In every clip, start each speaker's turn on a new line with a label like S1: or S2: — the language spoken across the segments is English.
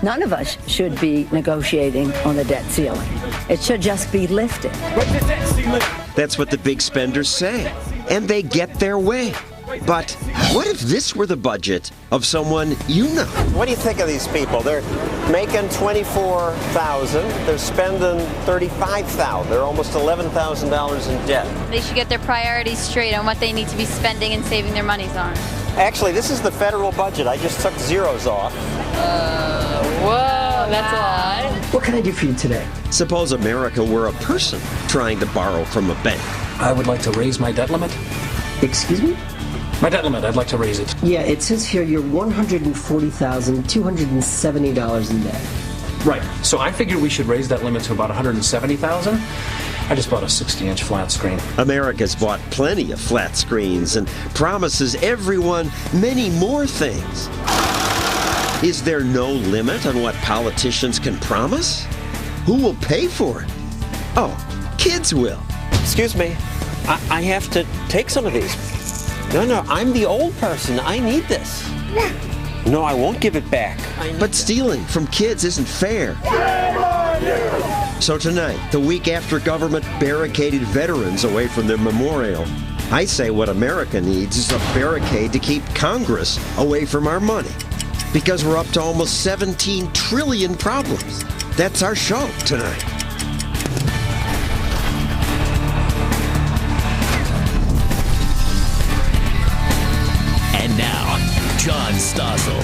S1: None of us should be negotiating on the debt ceiling. It should just be lifted.
S2: That's what the big spenders say, and they get their way. But what if this were the budget of someone you know?
S3: What do you think of these people? They're making $24,000. They're spending $35,000. They're almost $11,000 in debt.
S4: They should get their priorities straight on what they need to be spending and saving their monies on.
S3: Actually, this is the federal budget. I just took zeros off.
S4: Whoa, that's a lot.
S5: What can I do for you today?
S2: Suppose America were a person trying to borrow from a bank.
S6: I would like to raise my debt limit.
S5: Excuse me?
S6: My debt limit, I'd like to raise it.
S5: Yeah, it says here you're $140,270 in debt.
S6: Right. So I figured we should raise that limit to about $170,000. I just bought a 60-inch flat screen.
S2: America's bought plenty of flat screens and promises everyone many more things. Is there no limit on what politicians can promise? Who will pay for it? Oh, kids will.
S3: Excuse me, I have to take some of these. No, I'm the old person. I need this. No, I won't give it back.
S2: But stealing from kids isn't fair. So tonight, the week after government barricaded veterans away from their memorial, I say what America needs is a barricade to keep Congress away from our money. Because we're up to almost 17 trillion problems. That's our show tonight.
S7: And now, John Stossel.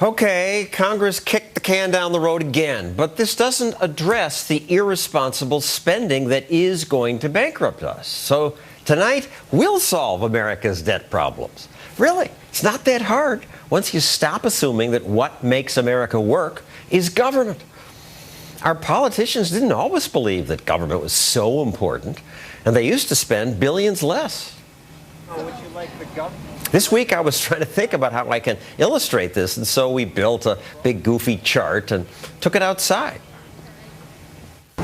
S3: Okay, Congress kicked the can down the road again, but this doesn't address the irresponsible spending that is going to bankrupt us. So tonight, we'll solve America's debt problems. Really, it's not that hard once you stop assuming that what makes America work is government. Our politicians didn't always believe that government was so important, and they used to spend billions less. Would you like the government? This week I was trying to think about how I can illustrate this, and so we built a big goofy chart and took it outside.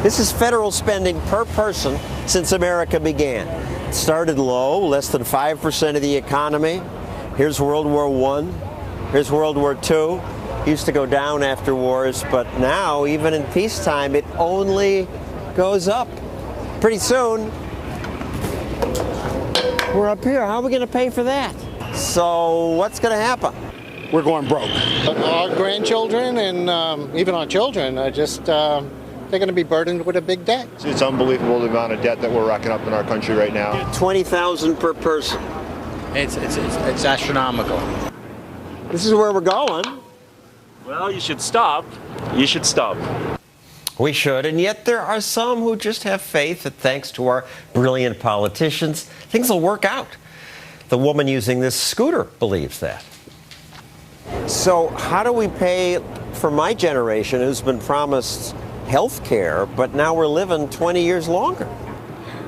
S3: This is federal spending per person since America began. It started low, less than 5% of the economy. Here's World War I. Here's World War II. Used to go down after wars, but now, even in peacetime, it only goes up. Pretty soon, we're up here. How are we going to pay for that? So what's going to happen?
S8: We're going broke. Our grandchildren and even our children are just, they're going to be burdened with a big debt.
S9: It's unbelievable the amount of debt that we're racking up in our country right now.
S3: $20,000 per person.
S10: It's astronomical.
S3: This is where we're going.
S11: Well, you should stop. You should stop.
S3: We should, and yet there are some who just have faith that thanks to our brilliant politicians, things will work out. The woman using this scooter believes that. So how do we pay for my generation who's been promised health care, but now we're living 20 years longer?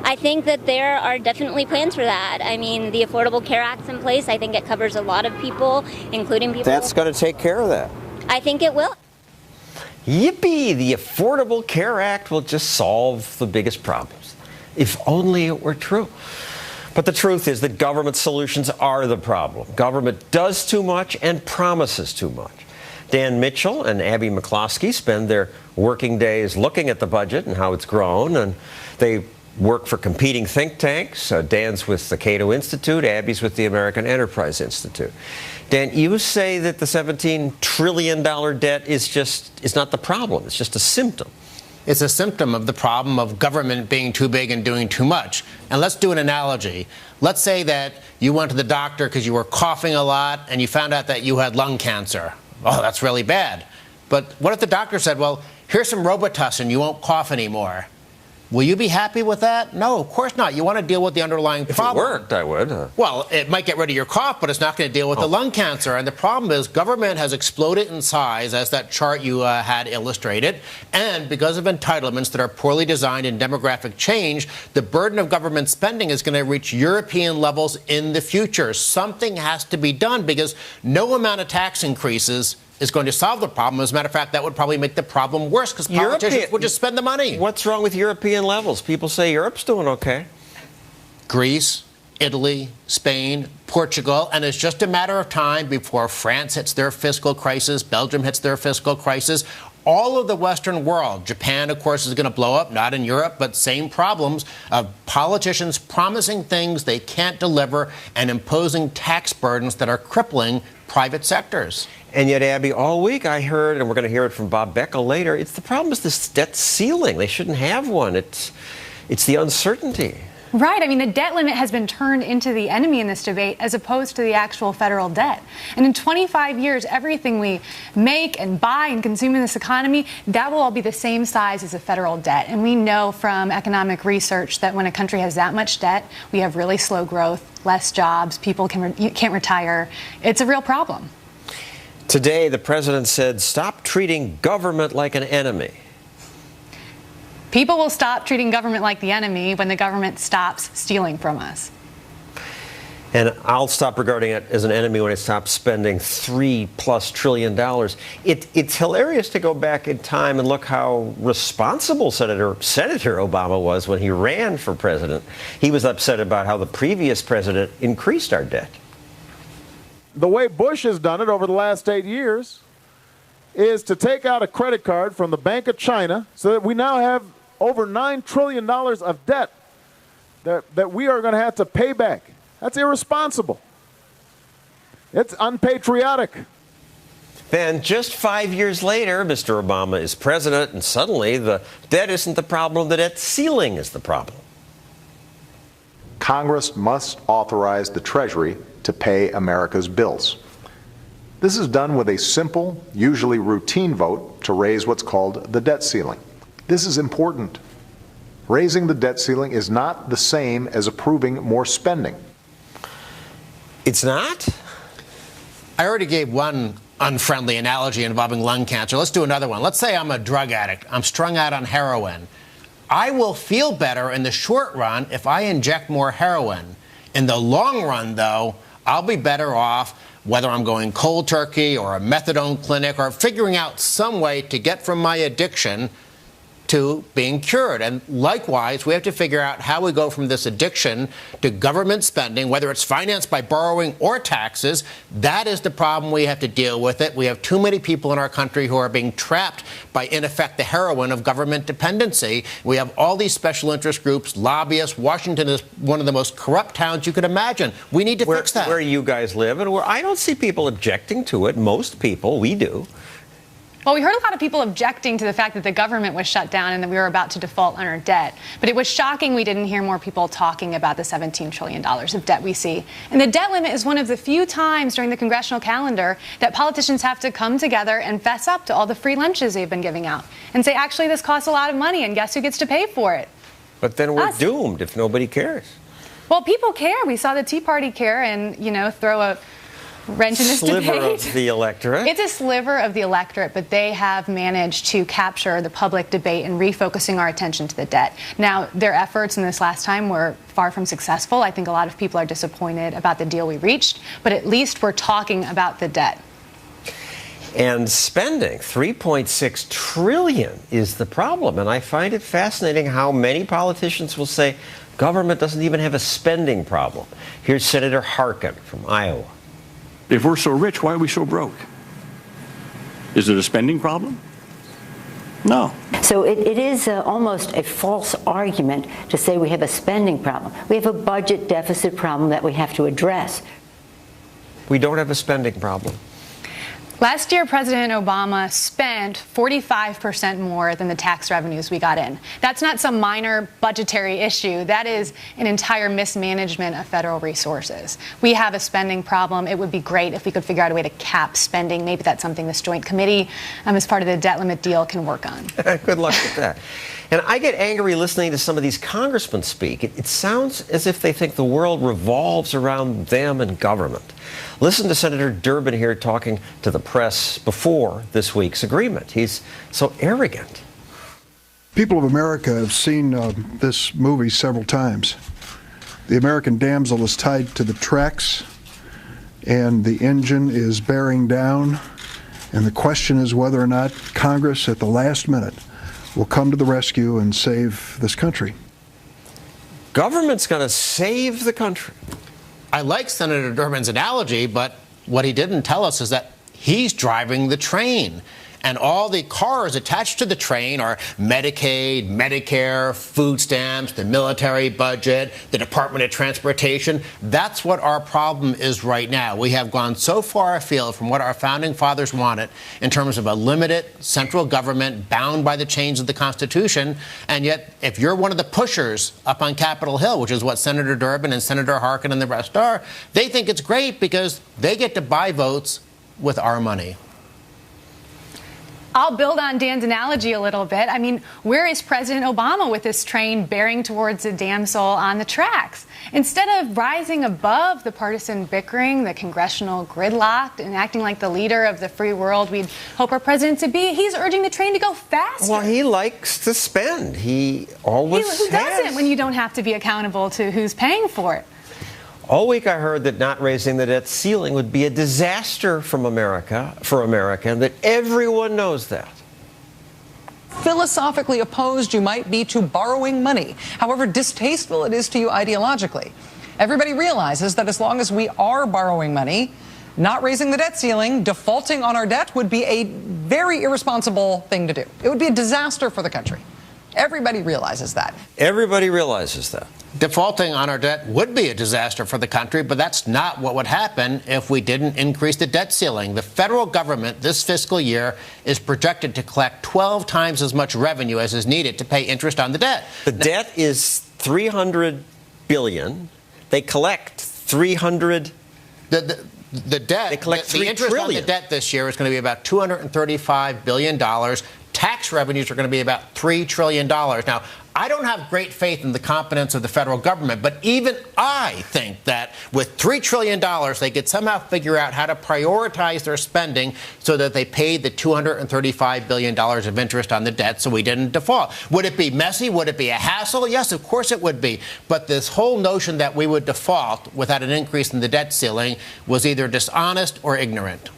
S12: I think that there are definitely plans for that. I mean, the Affordable Care Act's in place. I think it covers a lot of people, including people.
S3: That's going to take care of that.
S12: I think it will.
S3: Yippee! The Affordable Care Act will just solve the biggest problems. If only it were true. But the truth is that government solutions are the problem. Government does too much and promises too much. Dan Mitchell and Abby McCloskey spend their working days looking at the budget and how it's grown, and they work for competing think tanks. Dan's with the Cato Institute, Abby's with the American Enterprise Institute. Dan, you say that the $17 trillion debt is not the problem, it's just a symptom.
S10: It's a symptom of the problem of government being too big and doing too much. And let's do an analogy. Let's say that you went to the doctor because you were coughing a lot and you found out that you had lung cancer. Oh, that's really bad. But what if the doctor said, well, here's some Robitussin, you won't cough anymore? Will you be happy with that? No, of course not. You want to deal with the underlying problem.
S3: If it worked, I would.
S10: Well, it might get rid of your cough, but it's not going to deal with the lung cancer. And the problem is government has exploded in size, as that chart you had illustrated. And because of entitlements that are poorly designed and demographic change, the burden of government spending is going to reach European levels in the future. Something has to be done because no amount of tax increases is going to solve the problem. As a matter of fact, that would probably make the problem worse because politicians would just spend the money.
S3: What's wrong with European levels? People say Europe's doing okay.
S10: Greece, Italy, Spain, Portugal, and it's just a matter of time before France hits their fiscal crisis, Belgium hits their fiscal crisis. All of the Western world, Japan, of course, is going to blow up, not in Europe, but same problems of politicians promising things they can't deliver and imposing tax burdens that are crippling private sectors.
S3: And yet, Abby, all week I heard, and we're going to hear it from Bob Beckel later, it's the problem is this debt ceiling. They shouldn't have one. It's the uncertainty.
S13: Right. I mean, the debt limit has been turned into the enemy in this debate as opposed to the actual federal debt. And in 25 years, everything we make and buy and consume in this economy, that will all be the same size as a federal debt. And we know from economic research that when a country has that much debt, we have really slow growth, less jobs, people can't retire. It's a real problem.
S3: Today, the president said, stop treating government like an enemy.
S13: People will stop treating government like the enemy when the government stops stealing from us.
S3: And I'll stop regarding it as an enemy when it stops spending $3+ trillion. It's hilarious to go back in time and look how responsible Senator Obama was when he ran for president. He was upset about how the previous president increased our debt.
S14: The way Bush has done it over the last 8 years is to take out a credit card from the Bank of China so that we now have over $9 trillion of debt that we are going to have to pay back. That's irresponsible. It's unpatriotic.
S3: Then just 5 years later, Mr. Obama is president, and suddenly the debt isn't the problem, the debt ceiling is the problem.
S15: Congress must authorize the Treasury to pay America's bills. This is done with a simple, usually routine vote to raise what's called the debt ceiling. This is important. Raising the debt ceiling is not the same as approving more spending.
S3: It's not?
S10: I already gave one unfriendly analogy involving lung cancer. Let's do another one. Let's say I'm a drug addict. I'm strung out on heroin. I will feel better in the short run if I inject more heroin. In the long run, though, I'll be better off whether I'm going cold turkey or a methadone clinic or figuring out some way to get from my addiction to being cured. And likewise, we have to figure out how we go from this addiction to government spending, whether it's financed by borrowing or taxes. That is the problem. We have to deal with it. We have too many people in our country who are being trapped by, in effect, the heroin of government dependency. We have all these special interest groups, lobbyists. Washington is one of the most corrupt towns you could imagine. We need to fix that.
S3: Where you guys live, and where I don't see people objecting to it. Most people, we do.
S13: Well, we heard a lot of people objecting to the fact that the government was shut down and that we were about to default on our debt. But it was shocking we didn't hear more people talking about the $17 trillion of debt we see. And the debt limit is one of the few times during the congressional calendar that politicians have to come together and fess up to all the free lunches they've been giving out and say, actually, this costs a lot of money, and guess who gets to pay for it?
S3: But then we're doomed if nobody cares.
S13: Well, people care. We saw the Tea Party care and, throw a wrench in this debate.
S3: Sliver of the electorate.
S13: It's a sliver of the electorate, but they have managed to capture the public debate and refocusing our attention to the debt. Now, their efforts in this last time were far from successful. I think a lot of people are disappointed about the deal we reached, but at least we're talking about the debt.
S3: And spending, $3.6 trillion is the problem. And I find it fascinating how many politicians will say government doesn't even have a spending problem. Here's Senator Harkin from Iowa.
S16: If we're so rich, why are we so broke? Is it a spending problem? No.
S1: So it is almost a false argument to say we have a spending problem. We have a budget deficit problem that we have to address.
S3: We don't have a spending problem.
S13: Last year, President Obama spent 45% more than the tax revenues we got in. That's not some minor budgetary issue. That is an entire mismanagement of federal resources. We have a spending problem. It would be great if we could figure out a way to cap spending. Maybe that's something this joint committee, as part of the debt limit deal, can work on.
S3: Good luck with that. And I get angry listening to some of these congressmen speak. It sounds as if they think the world revolves around them and government. Listen to Senator Durbin here talking to the press before this week's agreement. He's so arrogant.
S17: People of America have seen this movie several times. The American damsel is tied to the tracks, and the engine is bearing down, and the question is whether or not Congress at the last minute will come to the rescue and save this country.
S3: Government's going to save the country.
S10: I like Senator Durbin's analogy, but what he didn't tell us is that he's driving the train. And all the cars attached to the train are Medicaid, Medicare, food stamps, the military budget, the Department of Transportation. That's what our problem is right now. We have gone so far afield from what our founding fathers wanted in terms of a limited central government bound by the chains of the Constitution. And yet, if you're one of the pushers up on Capitol Hill, which is what Senator Durbin and Senator Harkin and the rest are, they think it's great because they get to buy votes with our money.
S13: I'll build on Dan's analogy a little bit. I mean, where is President Obama with this train bearing towards a damsel on the tracks? Instead of rising above the partisan bickering, the congressional gridlock, and acting like the leader of the free world we'd hope our president to be, he's urging the train to go faster.
S3: Well, he likes to spend. He always has.
S13: Who doesn't when you don't have to be accountable to who's paying for it?
S3: All week I heard that not raising the debt ceiling would be a disaster for America, and that everyone knows that.
S18: Philosophically opposed you might be to borrowing money, however distasteful it is to you ideologically. Everybody realizes that as long as we are borrowing money, not raising the debt ceiling, defaulting on our debt would be a very irresponsible thing to do. It would be a disaster for the country. Everybody realizes that.
S3: Everybody realizes that.
S10: Defaulting on our debt would be a disaster for the country, but that's not what would happen if we didn't increase the debt ceiling. The federal government this fiscal year is projected to collect 12 times as much revenue as is needed to pay interest on the debt.
S3: The debt is $300 billion. They collect $300.
S10: The debt,
S3: they collect
S10: the interest
S3: trillion.
S10: on the debt this year is going to be about $235 billion. Tax revenues are going to be about $3 trillion. Now, I don't have great faith in the competence of the federal government, but even I think that with $3 trillion, they could somehow figure out how to prioritize their spending so that they paid the $235 billion of interest on the debt so we didn't default. Would it be messy? Would it be a hassle? Yes, of course it would be. But this whole notion that we would default without an increase in the debt ceiling was either dishonest or ignorant.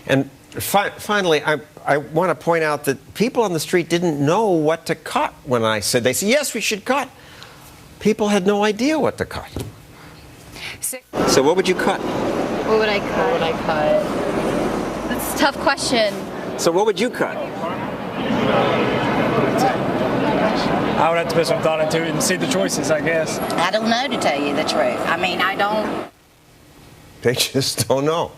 S3: And finally, I want to point out that people on the street didn't know what to cut when I said, they said, yes, we should cut. People had no idea what to cut. So what would you cut?
S4: What would I cut? What would I cut? That's a tough question.
S3: So what would you cut?
S19: I would have to put some thought into it and see the choices, I guess.
S20: I don't know, to tell you the truth. I mean, I don't.
S3: They just don't know.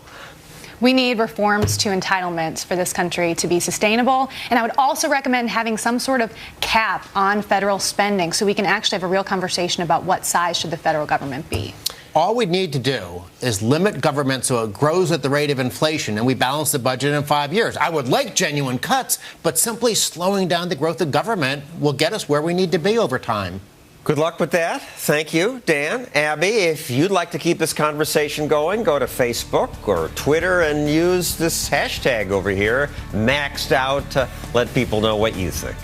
S13: We need reforms to entitlements for this country to be sustainable. And I would also recommend having some sort of cap on federal spending so we can actually have a real conversation about what size should the federal government be.
S10: All we need to do is limit government so it grows at the rate of inflation and we balance the budget in 5 years. I would like genuine cuts, but simply slowing down the growth of government will get us where we need to be over time.
S3: Good luck with that. Thank you, Dan. Abby, if you'd like to keep this conversation going, go to Facebook or Twitter and use this hashtag over here, maxed out, to let people know what you think.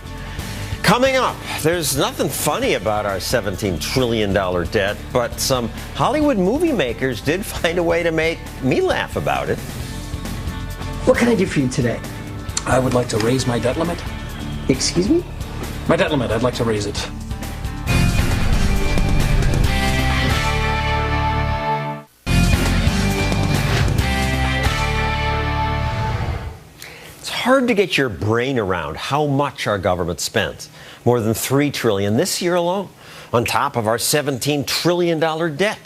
S3: Coming up, there's nothing funny about our $17 trillion debt, but some Hollywood movie makers did find a way to make me laugh about it.
S5: What can I do for you today?
S6: I would like to raise my debt limit.
S5: Excuse me?
S6: My debt limit, I'd like to raise it.
S3: Hard to get your brain around how much our government spends. More than $3 trillion this year alone, on top of our $17 trillion debt.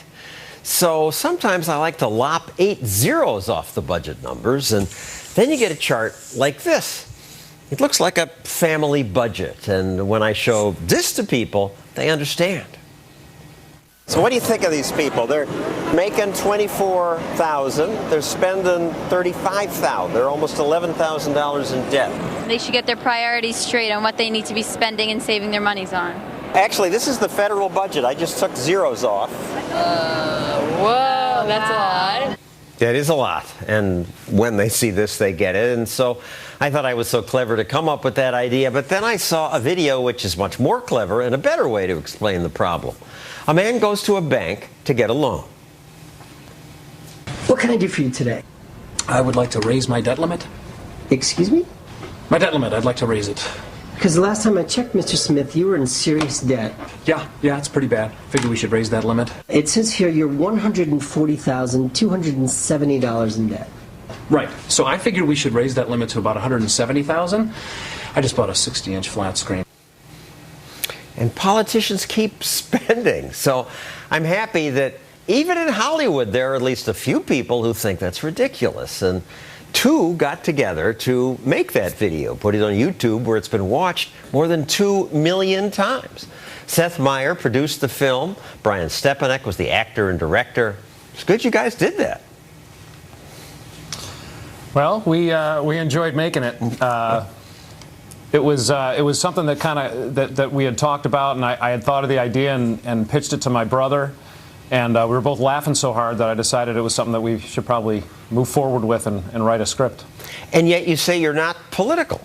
S3: So sometimes I like to lop 8 zeros off the budget numbers, and then you get a chart like this. It looks like a family budget, and when I show this to people, they understand. So what do you think of these people? They're making $24,000. They're spending $35,000. They're almost $11,000 in debt.
S4: They should get their priorities straight on what they need to be spending and saving their monies on.
S3: Actually, this is the federal budget. I just took zeros off.
S4: Whoa, that's a lot.
S3: That is a lot. And when they see this, they get it. And so I thought I was so clever to come up with that idea. But then I saw a video which is much more clever and a better way to explain the problem. A man goes to a bank to get a loan.
S5: What can I do for you today?
S6: I would like to raise my debt limit.
S5: Excuse me?
S6: My debt limit, I'd like to raise it.
S5: Because the last time I checked, Mr. Smith, you were in serious debt.
S6: Yeah, it's pretty bad. Figure we should raise that limit.
S5: It says here you're $140,270 in debt.
S6: Right. So I figured we should raise that limit to about $170,000. I just bought a 60-inch flat screen.
S3: And politicians keep spending. So I'm happy that even in Hollywood, there are at least a few people who think that's ridiculous. And two got together to make that video, put it on YouTube, where it's been watched more than 2 million times. Seth Meyer produced the film. Brian Stepanek was the actor and director. It's good you guys did that.
S6: Well, we enjoyed making it. It was something that that we had talked about, and I had thought of the idea and pitched it to my brother. And we were both laughing so hard that I decided it was something that we should probably move forward with and write a script.
S3: And yet you say you're not political.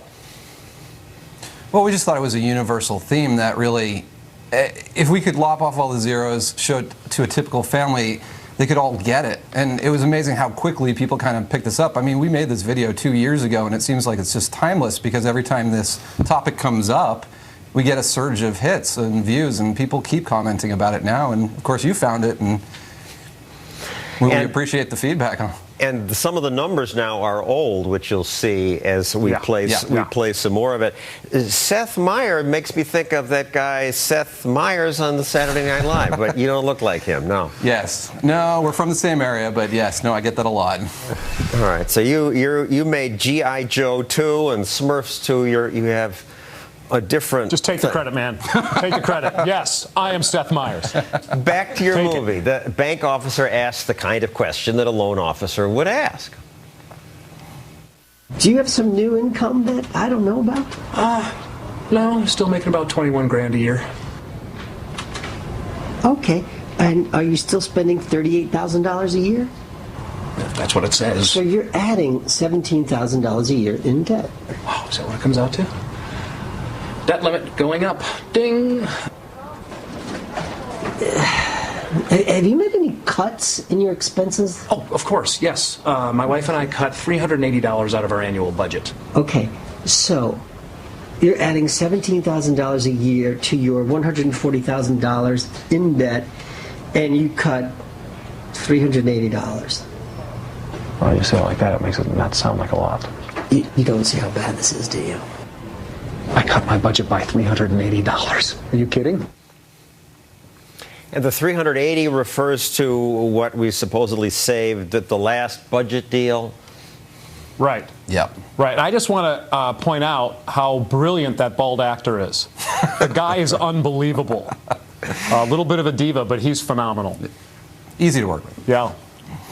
S21: Well, we just thought it was a universal theme that really, if we could lop off all the zeros, show it to a typical family, they could all get it. And it was amazing how quickly people kind of picked this up. I mean, we made this video 2 years ago, and it seems like it's just timeless because every time this topic comes up, we get a surge of hits and views, and people keep commenting about it now. And of course, you found it, and we appreciate the feedback.
S3: And some of the numbers now are old, which you'll see as we play some more of it. Seth Meyer makes me think of that guy Seth Meyers on the Saturday Night Live, but you don't look like him, no.
S21: Yes. No, we're from the same area, but yes, no, I get that a lot.
S3: All right, so you made G.I. Joe 2 and Smurfs 2. You have a different...
S6: Just take the credit, man. Take the credit. Yes, I am Seth Meyers.
S3: Back to your movie. The bank officer asked the kind of question that a loan officer would ask.
S5: Do you have some new income that I don't know about?
S6: No, I'm still making about 21 grand a year.
S5: Okay. And are you still spending $38,000 a year?
S6: That's what it says.
S5: So you're adding $17,000 a year in debt.
S6: Wow, is that what it comes out to? Debt limit going up. Ding.
S5: Have you made any cuts in your expenses?
S6: Oh, of course, yes. My wife and I cut $380 out of our annual budget.
S5: Okay, so you're adding $17,000 a year to your $140,000 in debt, and you cut $380.
S6: Well, you say it like that, it makes it not sound like a lot.
S5: You don't see how bad this is, do you?
S6: I cut my budget by $380. Are you kidding?
S3: And the 380 refers to what we supposedly saved at the last budget deal?
S6: Right.
S21: Yep.
S6: Right. I just want to point out how brilliant that bald actor is. The guy is unbelievable. A little bit of a diva, but he's phenomenal.
S21: Easy to work with.
S6: Yeah.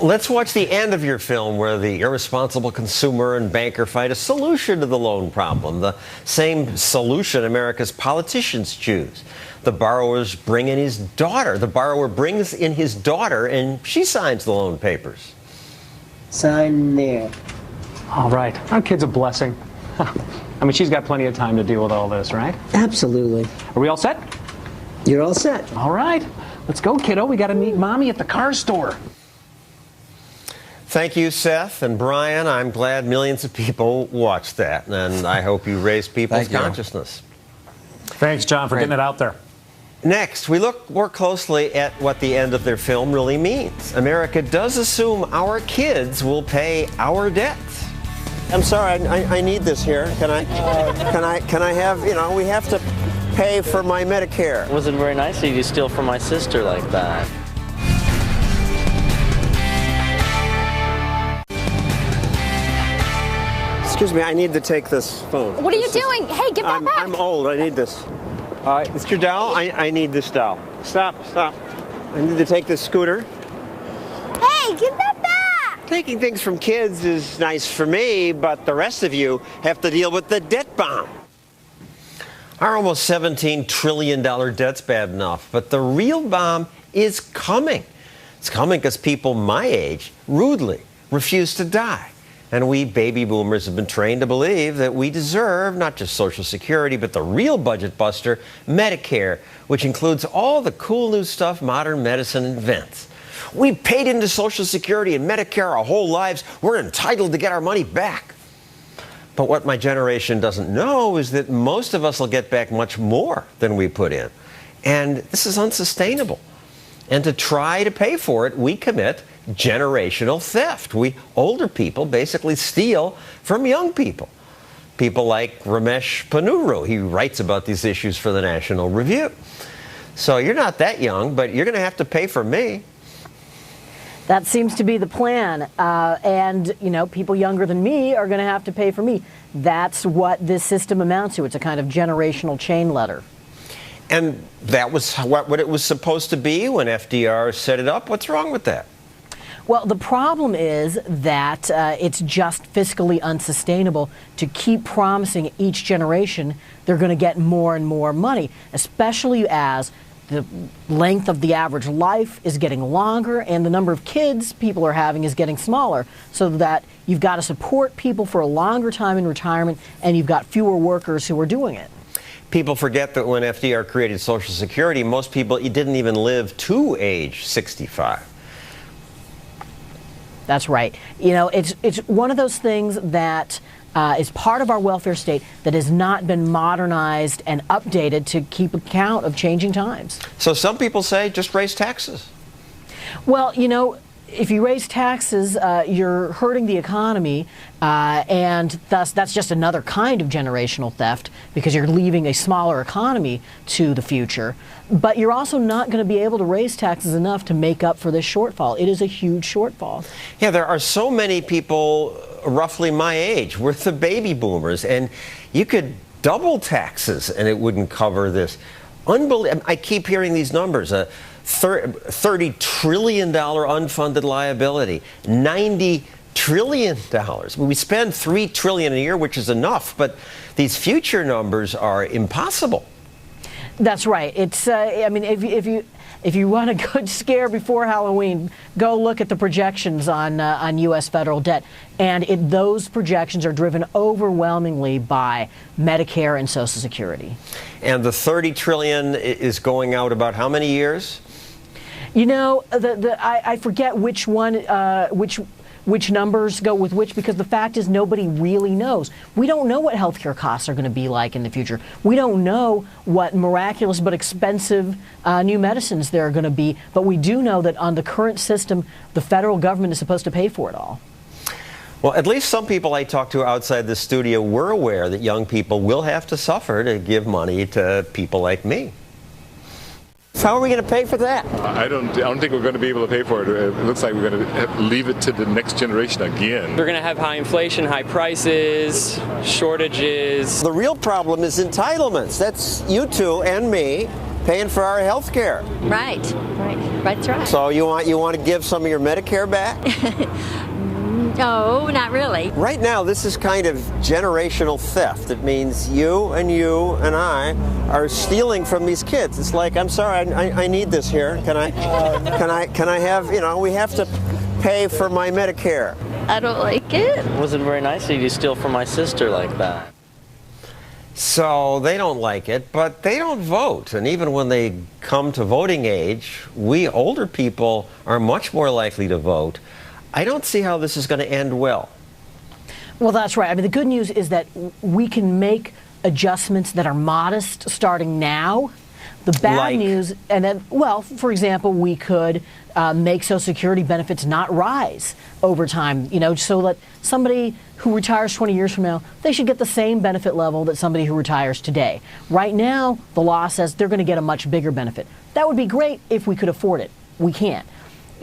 S3: Let's watch the end of your film where the irresponsible consumer and banker find a solution to the loan problem, the same solution America's politicians choose. The borrowers bring in his daughter. The borrower brings in his daughter, and she signs the loan papers.
S5: Sign there.
S19: All right. Our kid's a blessing. I mean, she's got plenty of time to deal with all this, right?
S5: Absolutely.
S19: Are we all set?
S5: You're all set.
S19: All right. Let's go, kiddo. We got to meet Mommy at the car store.
S3: Thank you, Seth and Brian. I'm glad millions of people watched that, and I hope you raised people's consciousness.
S6: Thanks, John, for getting it out there.
S3: Next, we look more closely at what the end of their film really means. America does assume our kids will pay our debts. I'm sorry, I need this here. Can I have, we have to pay for my Medicare.
S22: It wasn't very nice of you to steal from my sister like that.
S3: Excuse me, I need to take this phone.
S4: What are you doing? Hey, give that back.
S3: I'm old. I need this. It's your dowel? I need this dowel. Stop. I need to take this scooter.
S4: Hey, give that back.
S3: Taking things from kids is nice for me, but the rest of you have to deal with the debt bomb. Our almost $17 trillion debt's bad enough, but the real bomb is coming. It's coming because people my age rudely refuse to die. And we baby boomers have been trained to believe that we deserve not just Social Security, but the real budget buster, Medicare, which includes all the cool new stuff modern medicine invents. We paid into Social Security and Medicare our whole lives. We're entitled to get our money back. But what my generation doesn't know is that most of us will get back much more than we put in. And this is unsustainable. And to try to pay for it, we commit generational theft. We older people basically steal from young people. People like Ramesh Ponnuru. He writes about these issues for the National Review. So you're not that young, but you're going to have to pay for me.
S2: That seems to be the plan. And, you know, people younger than me are going to have to pay for me. That's what this system amounts to. It's a kind of generational chain letter.
S3: And that was what it was supposed to be when FDR set it up. What's wrong with that?
S2: Well, the problem is that it's just fiscally unsustainable to keep promising each generation they're going to get more and more money, especially as the length of the average life is getting longer and the number of kids people are having is getting smaller, so that you've got to support people for a longer time in retirement and you've got fewer workers who are doing it.
S3: People forget that when FDR created Social Security, most people didn't even live to age 65.
S2: That's right. You know, it's one of those things that is part of our welfare state that has not been modernized and updated to keep account of changing times.
S3: So some people say just raise taxes.
S2: Well, you know, if you raise taxes, you're hurting the economy, and thus that's just another kind of generational theft because you're leaving a smaller economy to the future. But you're also not going to be able to raise taxes enough to make up for this shortfall. It is a huge shortfall.
S3: Yeah, there are so many people roughly my age. We're the baby boomers, and you could double taxes and it wouldn't cover this. Unbelievable. I keep hearing these numbers. $30 trillion unfunded liability, $90 trillion. We spend $3 trillion a year, which is enough, but these future numbers are impossible.
S2: That's right. It's I mean, if you want a good scare before Halloween, go look at the projections on U.S. federal debt, and those projections are driven overwhelmingly by Medicare and Social Security.
S3: And the $30 trillion is going out about how many years?
S2: You know, I forget which one, which numbers go with which, because the fact is nobody really knows. We don't know what healthcare costs are going to be like in the future. We don't know what miraculous but expensive new medicines there are going to be, but we do know that on the current system, the federal government is supposed to pay for it all.
S3: Well, at least some people I talked to outside the studio were aware that young people will have to suffer to give money to people like me. How are we going to pay for that?
S7: I don't think we're going to be able to pay for it. It looks like we're going to leave it to the next generation again.
S23: We're going to have high inflation, high prices, shortages.
S3: The real problem is entitlements. That's you two and me paying for our health care.
S12: Right. That's right.
S3: So you want to give some of your Medicare back?
S12: No, not really.
S3: Right now, this is kind of generational theft. It means you and I are stealing from these kids. It's like, I'm sorry, I need this here. Can I have, you know, we have to pay for my Medicare.
S12: I don't like it.
S22: It wasn't very nice of you to steal from my sister like that.
S3: So they don't like it, but they don't vote. And even when they come to voting age, we older people are much more likely to vote. I don't see how this is going to end well.
S2: Well, that's right. I mean, the good news is that we can make adjustments that are modest starting now. The bad news, and then, well, for example, we could make Social Security benefits not rise over time, you know, so that somebody who retires 20 years from now, they should get the same benefit level that somebody who retires today. Right now, the law says they're going to get a much bigger benefit. That would be great if we could afford it. We can't.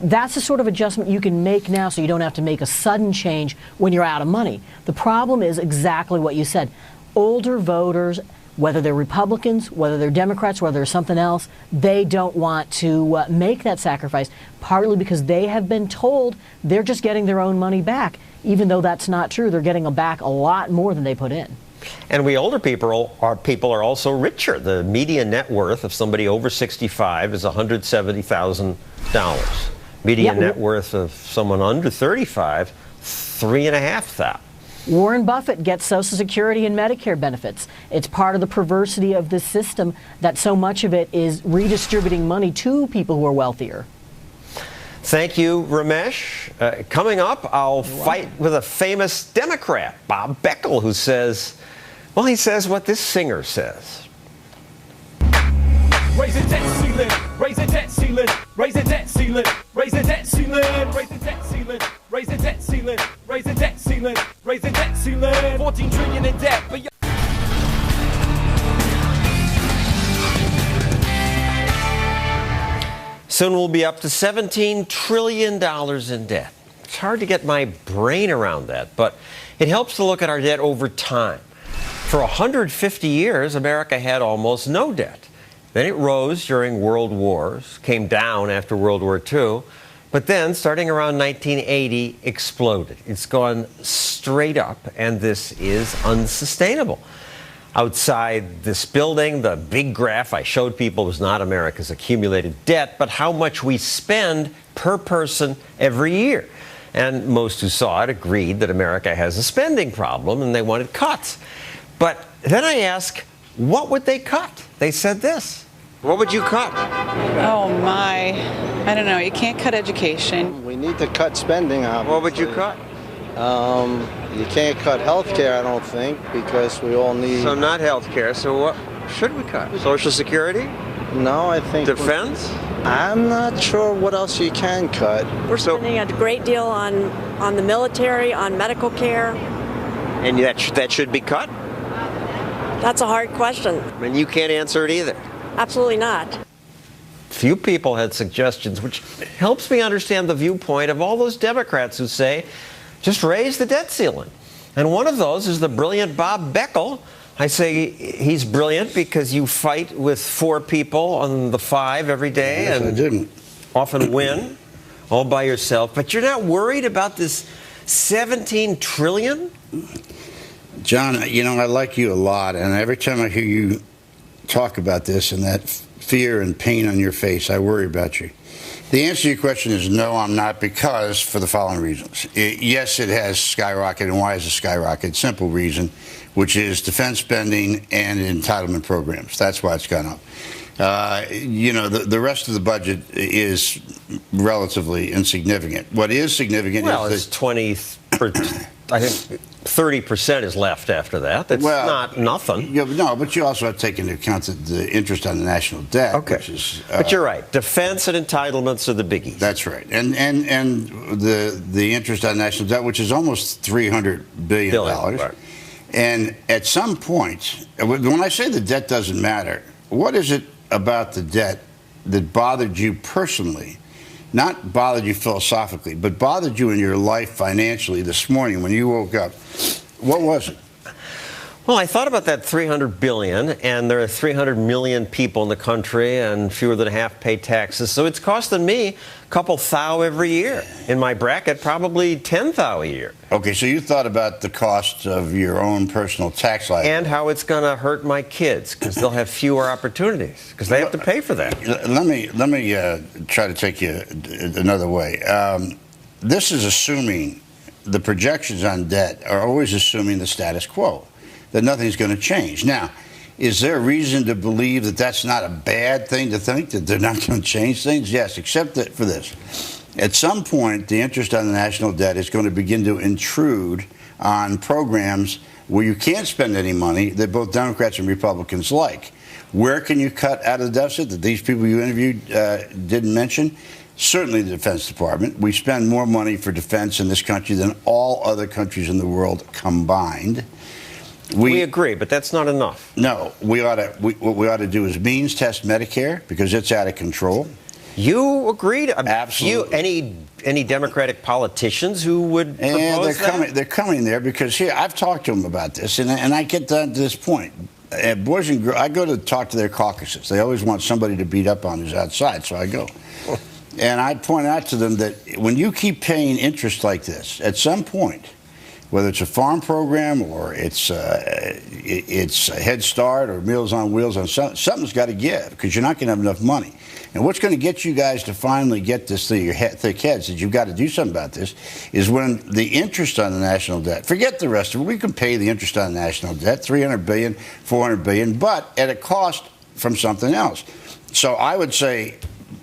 S2: That's the sort of adjustment you can make now so you don't have to make a sudden change when you're out of money. The problem is exactly what you said. Older voters, whether they're Republicans, whether they're Democrats, whether they're something else, they don't want to make that sacrifice, partly because they have been told they're just getting their own money back, even though that's not true. They're getting back a lot more than they put in.
S3: And we older people are also richer. The median net worth of somebody over 65 is $170,000. Median net worth of someone under 35, $3,500.
S2: Warren Buffett gets Social Security and Medicare benefits. It's part of the perversity of this system that so much of it is redistributing money to people who are wealthier.
S3: Thank you, Ramesh. Coming up, I'll fight with a famous Democrat, Bob Beckel, who says, well, he says what this singer says.
S8: Raise the debt ceiling, raise the debt ceiling, raise the debt ceiling, raise the debt ceiling, raise the debt ceiling, raise the debt ceiling, raise the debt ceiling, raise the debt ceiling, 14 trillion in debt, but
S3: Soon we'll be up to $17 trillion in debt. It's hard to get my brain around that, but it helps to look at our debt over time. For 150 years, America had almost no debt. Then it rose during world wars, came down after World War II, but then, starting around 1980, exploded. It's gone straight up, and this is unsustainable. Outside this building, the big graph I showed people was not America's accumulated debt, but how much we spend per person every year. And most who saw it agreed that America has a spending problem, and they wanted cuts. But then I asked, what would they cut? They said this. What would you cut?
S9: Oh, my. I don't know. You can't cut education.
S11: We need to cut spending, obviously.
S3: What would you cut?
S11: You can't cut health care, I don't think, because we all need...
S3: So not health care. So what should we cut? Social Security?
S11: No, I think...
S3: Defense?
S11: I'm not sure what else you can cut.
S24: We're spending a great deal on the military, on medical care.
S3: And that should be cut?
S24: That's a hard question.
S3: And you can't answer it either.
S24: Absolutely not.
S3: Few people had suggestions, which helps me understand the viewpoint of all those Democrats who say, just raise the debt ceiling. And one of those is the brilliant Bob Beckel. I say he's brilliant because you fight with 4 people on the 5 every day and often win all by yourself. But you're not worried about this $17 trillion?
S25: John, you know, I like you a lot, and every time I hear you talk about this and that fear and pain on your face, I worry about you. The answer to your question is no, I'm not, because for the following reasons. Yes, it has skyrocketed. And why has it skyrocketed? Simple reason, which is defense spending and entitlement programs. That's why it's gone up. You know, the rest of the budget is relatively insignificant. What is significant
S3: is it's 20, I think 30% is left after that. That's not nothing.
S25: Yeah, no, but you also have to take into account the interest on the national debt.
S3: Okay.
S25: Which is,
S3: but you're right. Defense and entitlements are the biggies.
S25: That's right. And the interest on national debt, which is almost $300 billion.
S3: Right.
S25: And at some point, when I say the debt doesn't matter, what is it about the debt that bothered you personally? Not bothered you philosophically, but bothered you in your life financially this morning when you woke up. What was it?
S3: Well, I thought about that $300 billion, and there are 300 million people in the country, and fewer than half pay taxes. So it's costing me a couple thou every year. In my bracket, probably 10 thou a year.
S25: Okay, so you thought about the cost of your own personal tax liability.
S3: And how it's going to hurt my kids, because they'll have fewer opportunities, because they have to pay for that.
S25: Let me try to take you another way. This is assuming the projections on debt are always assuming the status quo, that nothing's going to change. Now, is there a reason to believe that that's not a bad thing to think, that they're not going to change things? Yes, except that for this. At some point, the interest on the national debt is going to begin to intrude on programs where you can't spend any money that both Democrats and Republicans like. Where can you cut out of the deficit that these people you interviewed didn't mention? Certainly the Defense Department. We spend more money for defense in this country than all other countries in the world combined.
S3: We agree, but that's not enough.
S25: No, what we ought to do is means test Medicare, because it's out of control.
S3: You agreed?
S25: Absolutely.
S3: Any Democratic politicians who would propose that?
S25: They're coming there, because here, I've talked to them about this, and I get down to this point. Boys and girls, I go to talk to their caucuses. They always want somebody to beat up on who's outside, so I go. And I point out to them that when you keep paying interest like this, at some point, whether it's a farm program or it's Head Start or Meals on Wheels, something's got to give, because you're not going to have enough money. And what's going to get you guys to finally get this through your thick heads, that you've got to do something about this, is when the interest on the national debt, forget the rest of it, we can pay the interest on the national debt, $300 billion, $400 billion, but at a cost from something else. So I would say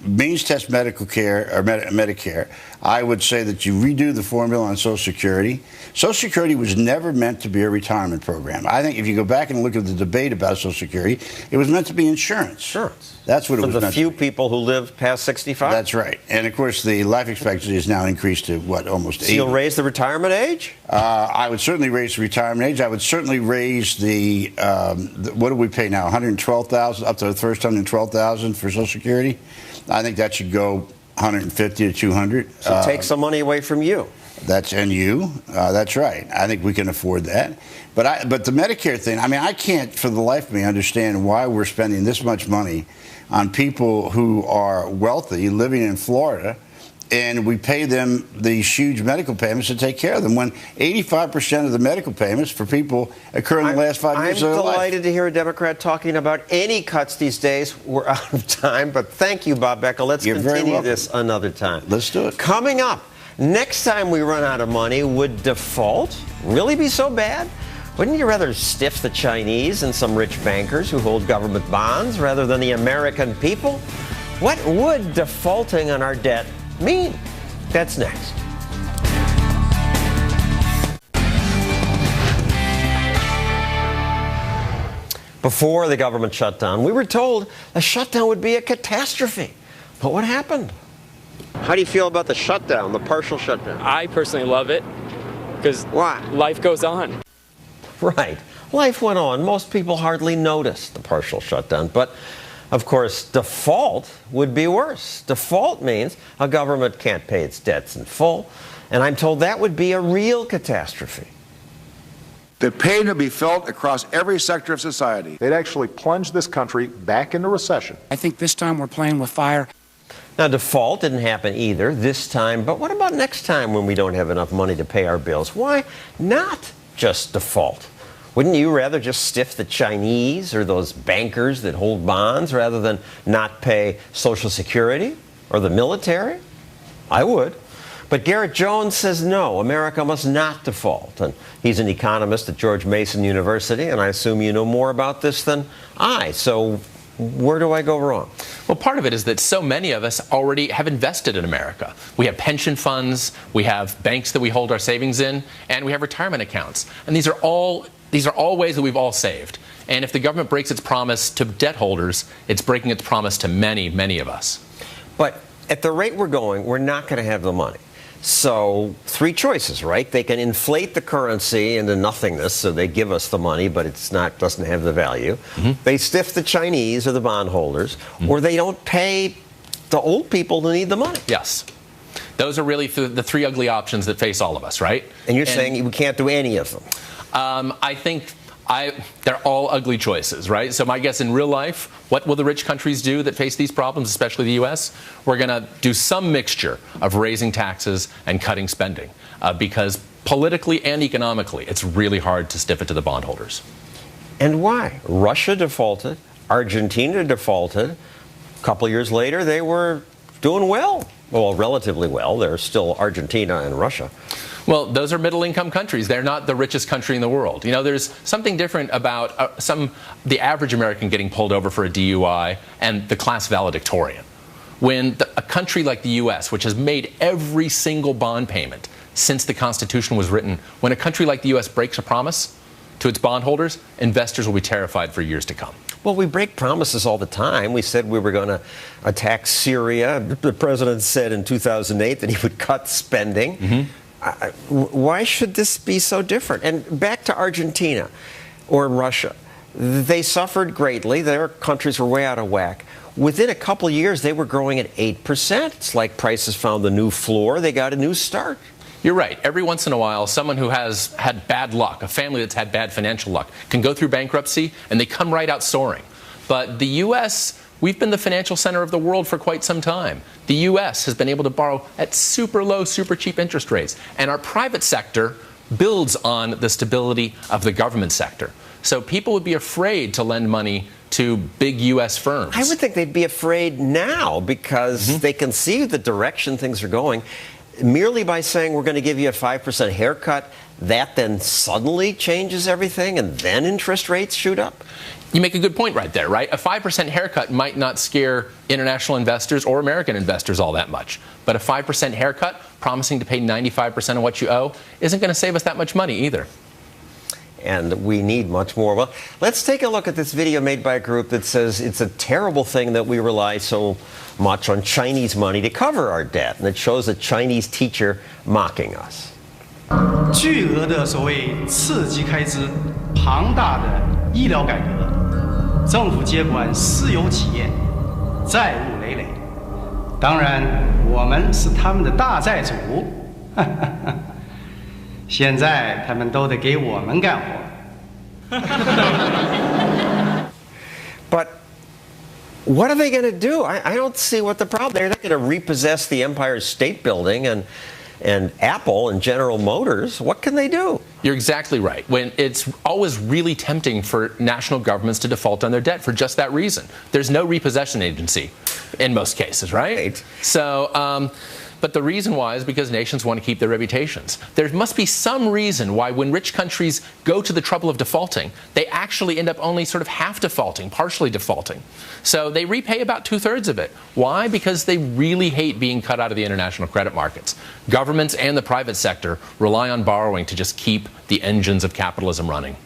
S25: means test medical care or Medicare. I would say that you redo the formula on Social Security. Social Security was never meant to be a retirement program. I think if you go back and look at the debate about Social Security, it was meant to be insurance.
S3: Insurance.
S25: That's what it was
S3: for the
S25: meant
S3: few
S25: to be.
S3: people who live past 65?
S25: That's right. And, of course, the life expectancy is now increased to, what, almost 80.
S3: So you'll raise the retirement age?
S25: I would certainly raise the retirement age. I would certainly raise the what do we pay now, $112,000, up to the first $112,000 for Social Security. I think that should go $150 to $200.
S3: So take some money away from you.
S25: That's that's right. I think we can afford that. But the Medicare thing, I mean, I can't for the life of me understand why we're spending this much money on people who are wealthy living in Florida, and we pay them these huge medical payments to take care of them when 85% of the medical payments for people occur in the last 5 years of their life.
S3: I'm delighted to hear a Democrat talking about any cuts these days. We're out of time, but thank you, Bob Beckel. Let's continue this another time.
S25: Let's do it.
S3: Coming up, next time we run out of money, would default really be so bad? Wouldn't you rather stiff the Chinese and some rich bankers who hold government bonds rather than the American people? What would defaulting on our debt mean? That's next. Before the government shutdown, we were told a shutdown would be a catastrophe. But what happened? How do you feel about the shutdown, the partial shutdown?
S23: I personally love it because life goes on.
S3: Right. Life went on. Most people hardly noticed the partial shutdown. But, of course, default would be worse. Default means a government can't pay its debts in full. And I'm told that would be a real catastrophe.
S1: The pain would be felt across every sector of society.
S14: They'd actually plunge this country back into recession.
S15: I think this time we're playing with fire.
S3: Now, default didn't happen either this time. But what about next time when we don't have enough money to pay our bills? Why not just default? Wouldn't you rather just stiff the Chinese or those bankers that hold bonds rather than not pay Social Security or the military? I would. But Garrett Jones says no, America must not default. And he's an economist at George Mason University, and I assume you know more about this than I. So where do I go wrong?
S16: Well, part of it is that so many of us already have invested in America. We have pension funds, we have banks that we hold our savings in, and we have retirement accounts. And these are all ways that we've all saved. And if the government breaks its promise to debt holders, it's breaking its promise to many, many of us.
S3: But at the rate we're going, we're not going to have the money. So three choices, right? They can inflate the currency into nothingness, so they give us the money, but doesn't have the value. Mm-hmm. They stiff the Chinese or the bondholders, or they don't pay the old people who need the money.
S16: Yes. Those are really the three ugly options that face all of us, right?
S3: And you're saying we can't do any of them?
S16: I think they're all ugly choices, right? So my guess in real life, what will the rich countries do that face these problems, especially the U.S.? We're going to do some mixture of raising taxes and cutting spending because politically and economically, it's really hard to stiff it to the bondholders.
S3: And why? Russia defaulted. Argentina defaulted. A couple years later, they were doing well. Well, relatively well. They're still Argentina and Russia.
S16: Well, those are middle-income countries. They're not the richest country in the world. You know, there's something different about the average American getting pulled over for a DUI and the class valedictorian. When a country like the U.S., which has made every single bond payment since the Constitution was written, when a country like the U.S. breaks a promise to its bondholders, investors will be terrified for years to come.
S3: Well, we break promises all the time. We said we were going to attack Syria. The president said in 2008 that he would cut spending. Mm-hmm. Why should this be so different? And back to Argentina or Russia. They suffered greatly. Their countries were way out of whack. Within a couple of years, they were growing at 8%. It's like prices found the new floor. They got a new start.
S16: You're right. Every once in a while, someone who has had bad luck, a family that's had bad financial luck, can go through bankruptcy and they come right out soaring. But the U.S., we've been the financial center of the world for quite some time. The U.S. has been able to borrow at super low, super cheap interest rates. And our private sector builds on the stability of the government sector. So people would be afraid to lend money to big U.S. firms.
S3: I would think they'd be afraid now because they can see the direction things are going. Merely by saying we're going to give you a 5% haircut, that then suddenly changes everything and then interest rates shoot up?
S16: You make a good point right there, right? A 5% haircut might not scare international investors or American investors all that much. But a 5% haircut promising to pay 95% of what you owe isn't going to save us that much money either.
S3: And we need much more. Well, let's take a look at this video made by a group that says it's a terrible thing that we rely so much on Chinese money to cover our debt. And it shows a Chinese teacher mocking us.
S10: 巨额的所谓刺激开支，庞大的医疗改革，政府接管私有企业，债务累累。当然，我们是他们的大债主。现在他们都得给我们干活。
S3: But what are they going to do? I don't see what the problem. They're not going to repossess the Empire State Building and Apple and General Motors. What can they do?
S16: You're exactly right. When it's always really tempting for national governments to default on their debt for just that reason. There's no repossession agency in most cases, right? So, but the reason why is because nations want to keep their reputations. There must be some reason why when rich countries go to the trouble of defaulting, they actually end up only sort of half defaulting, partially defaulting. So they repay about 2/3 of it. Why? Because they really hate being cut out of the international credit markets. Governments and the private sector rely on borrowing to just keep the engines of capitalism running.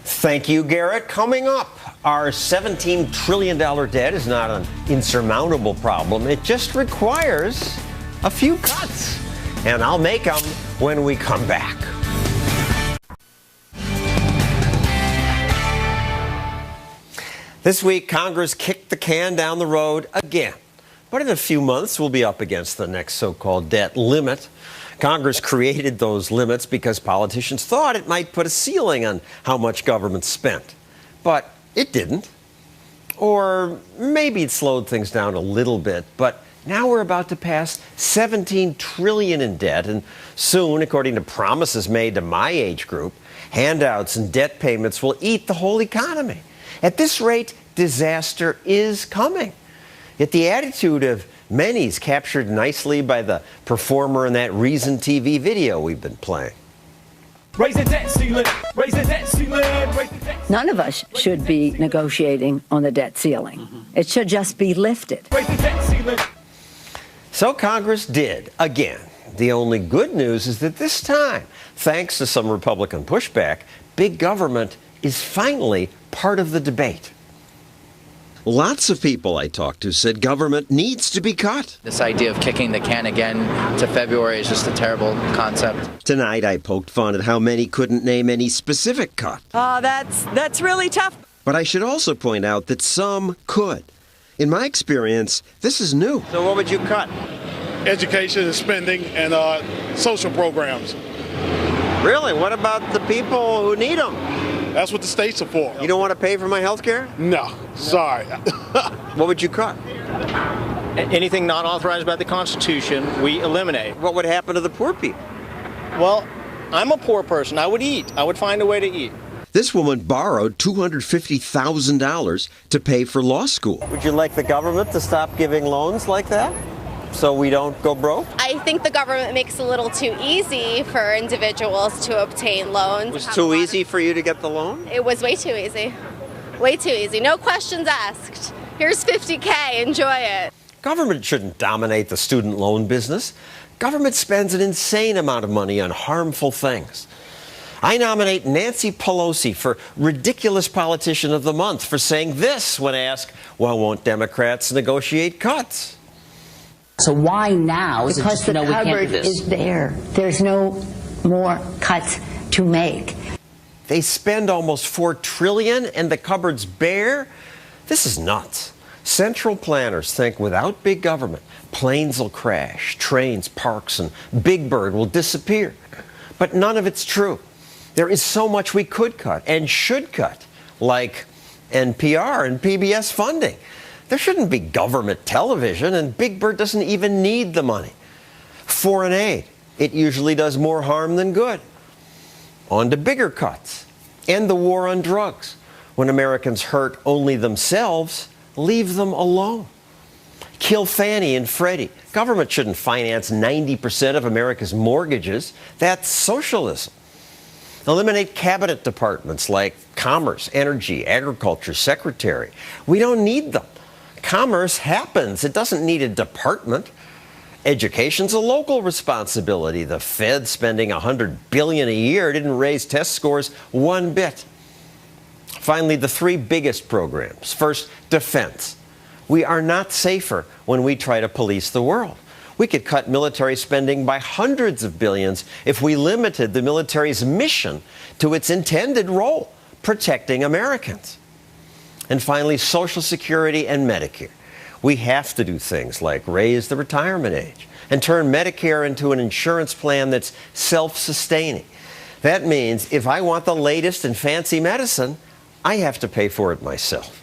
S3: Thank you, Garrett. Coming up, our $17 trillion debt is not an insurmountable problem. It just requires a few cuts. And I'll make them when we come back. This week, Congress kicked the can down the road again. But in a few months, we'll be up against the next so-called debt limit. Congress created those limits because politicians thought it might put a ceiling on how much government spent. But it didn't. Or maybe it slowed things down a little bit, but now we're about to pass $17 trillion in debt, and soon, according to promises made to my age group, handouts and debt payments will eat the whole economy. At this rate, disaster is coming. Yet the attitude of many is captured nicely by the performer in that Reason TV video we've been playing.
S8: Raise the debt ceiling, raise the debt ceiling, raise the debt ceiling.
S13: None of us should be negotiating on the debt ceiling. It should just be lifted.
S8: Raise the debt ceiling.
S3: So Congress did, again. The only good news is that this time, thanks to some Republican pushback, big government is finally part of the debate. Lots of people I talked to said government needs to be cut.
S17: This idea of kicking the can again to February is just a terrible concept.
S3: Tonight I poked fun at how many couldn't name any specific cut.
S24: That's really tough.
S3: But I should also point out that some could. In my experience, this is new. So what would you cut?
S18: Education and spending and social programs.
S3: Really? What about the people who need them?
S18: That's what the states are for.
S3: You don't want to pay for my health care?
S18: No, sorry.
S3: What would you cut?
S20: Anything not authorized by the Constitution, we eliminate.
S3: What would happen to the poor people?
S20: Well, I'm a poor person. I would eat. I would find a way to eat.
S3: This woman borrowed $250,000 to pay for law school. Would you like the government to stop giving loans like that so we don't go broke?
S4: I think the government makes it a little too easy for individuals to obtain loans.
S3: It was too easy for you to get the loan?
S4: It was way too easy. Way too easy. No questions asked. Here's $50K. Enjoy it.
S3: Government shouldn't dominate the student loan business. Government spends an insane amount of money on harmful things. I nominate Nancy Pelosi for Ridiculous Politician of the Month for saying this when asked, well, won't Democrats negotiate cuts?
S26: So why now?
S13: Because the cupboard is there. There's no more cuts to make.
S3: They spend almost $4 trillion and the cupboard's bare? This is nuts. Central planners think without big government, planes will crash, trains, parks, and Big Bird will disappear. But none of it's true. There is so much we could cut and should cut, like NPR and PBS funding. There shouldn't be government television, and Big Bird doesn't even need the money. Foreign aid, it usually does more harm than good. On to bigger cuts. End the war on drugs. When Americans hurt only themselves, leave them alone. Kill Fannie and Freddie. Government shouldn't finance 90% of America's mortgages. That's socialism. Eliminate cabinet departments like Commerce, Energy, Agriculture Secretary. We don't need them. Commerce happens. It doesn't need a department. Education's a local responsibility. The Fed spending $100 billion a year didn't raise test scores one bit. Finally, the three biggest programs. First, defense. We are not safer when we try to police the world. We could cut military spending by hundreds of billions if we limited the military's mission to its intended role, protecting Americans. And finally, Social Security and Medicare. We have to do things like raise the retirement age and turn Medicare into an insurance plan that's self-sustaining. That means if I want the latest and fancy medicine, I have to pay for it myself.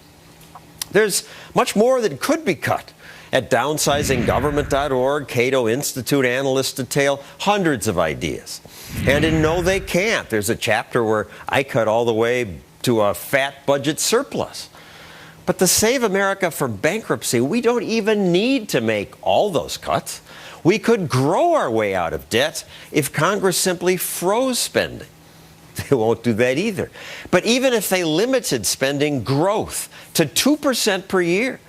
S3: There's much more that could be cut. At downsizinggovernment.org, Cato Institute analysts detail hundreds of ideas. And in No, They Can't, there's a chapter where I cut all the way to a fat budget surplus. But to save America from bankruptcy, we don't even need to make all those cuts. We could grow our way out of debt if Congress simply froze spending. They won't do that either. But even if they limited spending growth to 2% per year,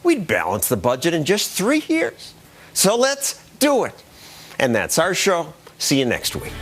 S3: we'd balance the budget in just 3 years. So let's do it. And that's our show. See you next week.